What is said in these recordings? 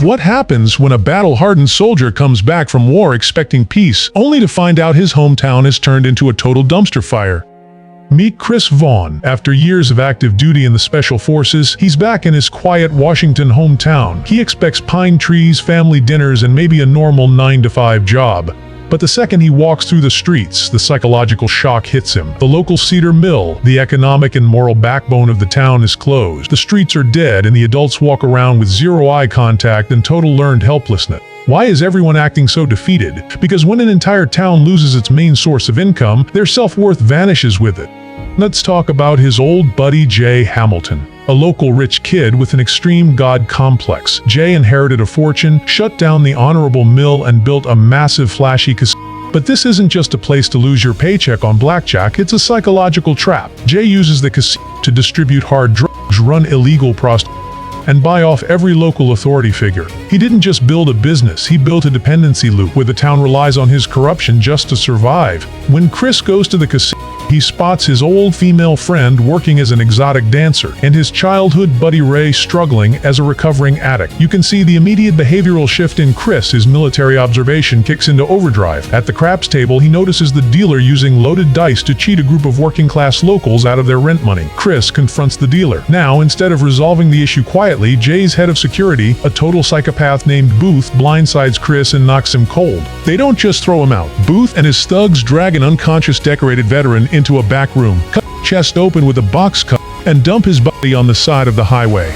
What happens when a battle-hardened soldier comes back from war expecting peace, only to find out his hometown is turned into a total dumpster fire? Meet Chris Vaughn. After years of active duty in the Special Forces, he's back in his quiet Washington hometown. He expects pine trees, family dinners, and maybe a normal 9-to-5 job. But the second he walks through the streets, the psychological shock hits him. The local cedar mill, the economic and moral backbone of the town, is closed. The streets are dead, and the adults walk around with zero eye contact and total learned helplessness. Why is everyone acting so defeated? Because when an entire town loses its main source of income, their self-worth vanishes with it. Let's talk about his old buddy Jay Hamilton. A local rich kid with an extreme god complex, Jay inherited a fortune, shut down the honorable mill, and built a massive flashy casino. But this isn't just a place to lose your paycheck on blackjack, it's a psychological trap. Jay uses the casino to distribute hard drugs, run illegal prostitution, and buy off every local authority figure. He didn't just build a business, he built a dependency loop where the town relies on his corruption just to survive. When Chris goes to the casino, he spots his old female friend working as an exotic dancer, and his childhood buddy Ray struggling as a recovering addict. You can see the immediate behavioral shift in Chris. His military observation kicks into overdrive. At the craps table, he notices the dealer using loaded dice to cheat a group of working-class locals out of their rent money. Chris confronts the dealer. Now, instead of resolving the issue quietly, Jay's head of security, a total psychopath named Booth, blindsides Chris and knocks him cold. They don't just throw him out. Booth and his thugs drag an unconscious decorated veteran into a back room, cut his chest open with a box cut, and dump his body on the side of the highway.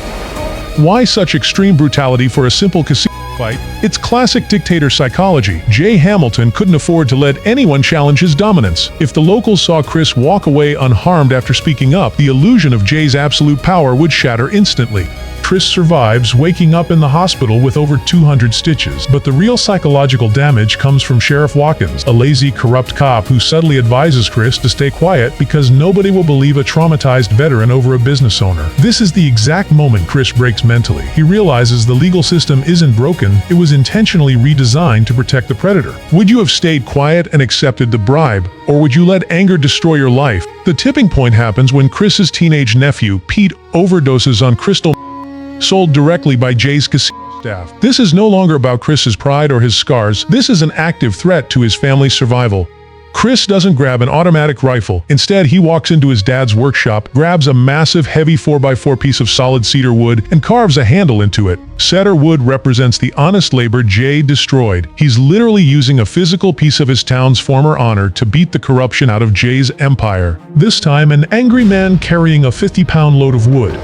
Why such extreme brutality for a simple casino fight? It's classic dictator psychology. Jay Hamilton couldn't afford to let anyone challenge his dominance. If the locals saw Chris walk away unharmed after speaking up, the illusion of Jay's absolute power would shatter instantly. Chris survives, waking up in the hospital with over 200 stitches. But the real psychological damage comes from Sheriff Watkins, a lazy, corrupt cop who subtly advises Chris to stay quiet because nobody will believe a traumatized veteran over a business owner. This is the exact moment Chris breaks mentally. He realizes the legal system isn't broken, it was intentionally redesigned to protect the predator. Would you have stayed quiet and accepted the bribe, or would you let anger destroy your life? The tipping point happens when Chris's teenage nephew, Pete, overdoses on crystal sold directly by Jay's casino staff. This is no longer about Chris's pride or his scars. This is an active threat to his family's survival. Chris doesn't grab an automatic rifle. Instead, he walks into his dad's workshop, grabs a massive heavy 4x4 piece of solid cedar wood, and carves a handle into it. Cedar wood represents the honest labor Jay destroyed. He's literally using a physical piece of his town's former honor to beat the corruption out of Jay's empire. This time, an angry man carrying a 50-pound load of wood.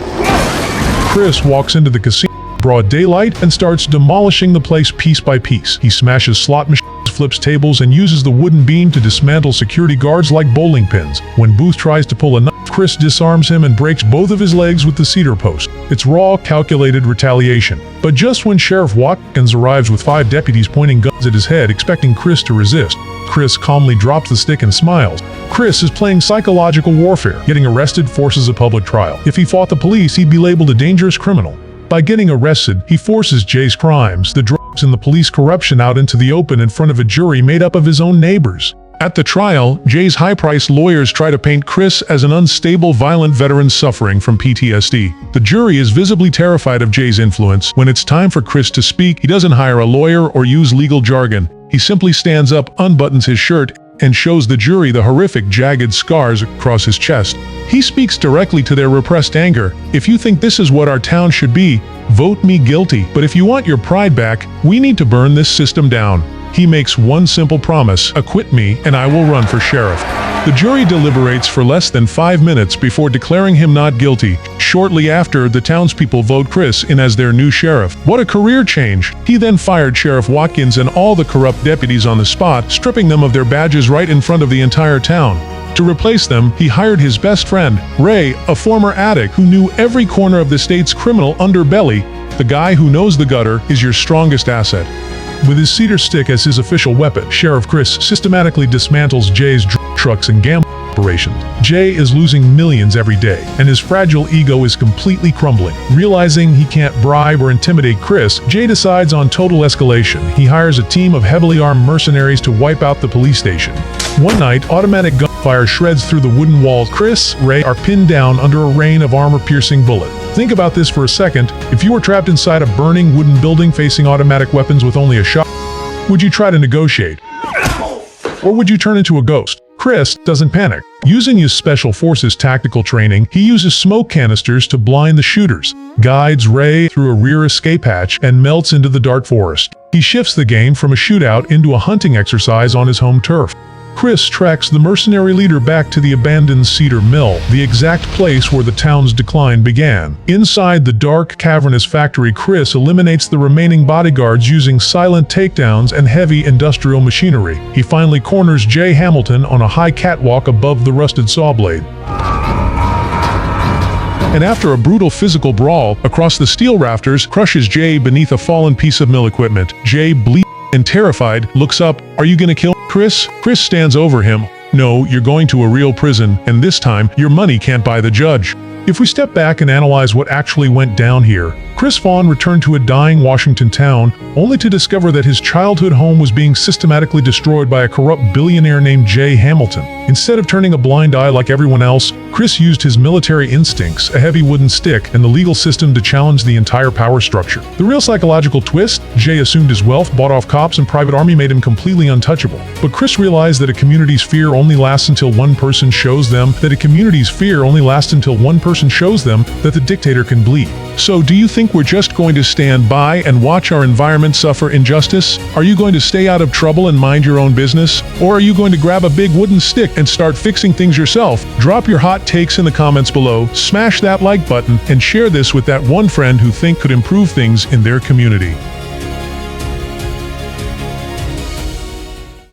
Chris walks into the casino in broad daylight and starts demolishing the place piece by piece. He smashes slot machines, flips tables, and uses the wooden beam to dismantle security guards like bowling pins. When Booth tries to pull a knife, Chris disarms him and breaks both of his legs with the cedar post. It's raw, calculated retaliation. But just when Sheriff Watkins arrives with 5 deputies pointing guns at his head, expecting Chris to resist, Chris calmly drops the stick and smiles. Chris is playing psychological warfare. Getting arrested forces a public trial. If he fought the police, he'd be labeled a dangerous criminal. By getting arrested, he forces Jay's crimes, the drugs and the police corruption, out into the open in front of a jury made up of his own neighbors. At the trial, Jay's high-priced lawyers try to paint Chris as an unstable, violent veteran suffering from PTSD. The jury is visibly terrified of Jay's influence. When it's time for Chris to speak, he doesn't hire a lawyer or use legal jargon. He simply stands up, unbuttons his shirt, and shows the jury the horrific, jagged scars across his chest. He speaks directly to their repressed anger. If you think this is what our town should be, vote me guilty. But if you want your pride back, we need to burn this system down. He makes one simple promise: acquit me, and I will run for sheriff. The jury deliberates for less than 5 minutes before declaring him not guilty. Shortly after, the townspeople vote Chris in as their new sheriff. What a career change! He then fired Sheriff Watkins and all the corrupt deputies on the spot, stripping them of their badges right in front of the entire town. To replace them, he hired his best friend, Ray, a former addict who knew every corner of the state's criminal underbelly. The guy who knows the gutter is your strongest asset. With his cedar stick as his official weapon, Sheriff Chris systematically dismantles Jay's drug trucks and gambling operations. Jay is losing millions every day, and his fragile ego is completely crumbling. Realizing he can't bribe or intimidate Chris, Jay decides on total escalation. He hires a team of heavily armed mercenaries to wipe out the police station. One night, automatic gunfire shreds through the wooden walls. Chris, Ray are pinned down under a rain of armor-piercing bullets. Think about this for a second. If you were trapped inside a burning wooden building facing automatic weapons with only a shot, would you try to negotiate? Or would you turn into a ghost? Chris doesn't panic. Using his Special Forces tactical training, he uses smoke canisters to blind the shooters, guides Ray through a rear escape hatch, and melts into the dark forest. He shifts the game from a shootout into a hunting exercise on his home turf. Chris tracks the mercenary leader back to the abandoned cedar mill, the exact place where the town's decline began. Inside the dark, cavernous factory, Chris eliminates the remaining bodyguards using silent takedowns and heavy industrial machinery. He finally corners Jay Hamilton on a high catwalk above the rusted saw blade. And after a brutal physical brawl across the steel rafters, crushes Jay beneath a fallen piece of mill equipment. Jay bleeds and terrified, looks up. Are you gonna kill Chris? Chris stands over him. No, you're going to a real prison, and this time, your money can't buy the judge. If we step back and analyze what actually went down here, Chris Vaughn returned to a dying Washington town, only to discover that his childhood home was being systematically destroyed by a corrupt billionaire named Jay Hamilton. Instead of turning a blind eye like everyone else, Chris used his military instincts, a heavy wooden stick, and the legal system to challenge the entire power structure. The real psychological twist? Jay assumed his wealth, bought off cops, and private army made him completely untouchable. But Chris realized that a community's fear only lasts until one person shows them that the dictator can bleed. So do you think we're just going to stand by and watch our environment suffer injustice? Are you going to stay out of trouble and mind your own business? Or are you going to grab a big wooden stick and start fixing things yourself? Drop your hot takes in the comments below, smash that like button, and share this with that one friend who could improve things in their community.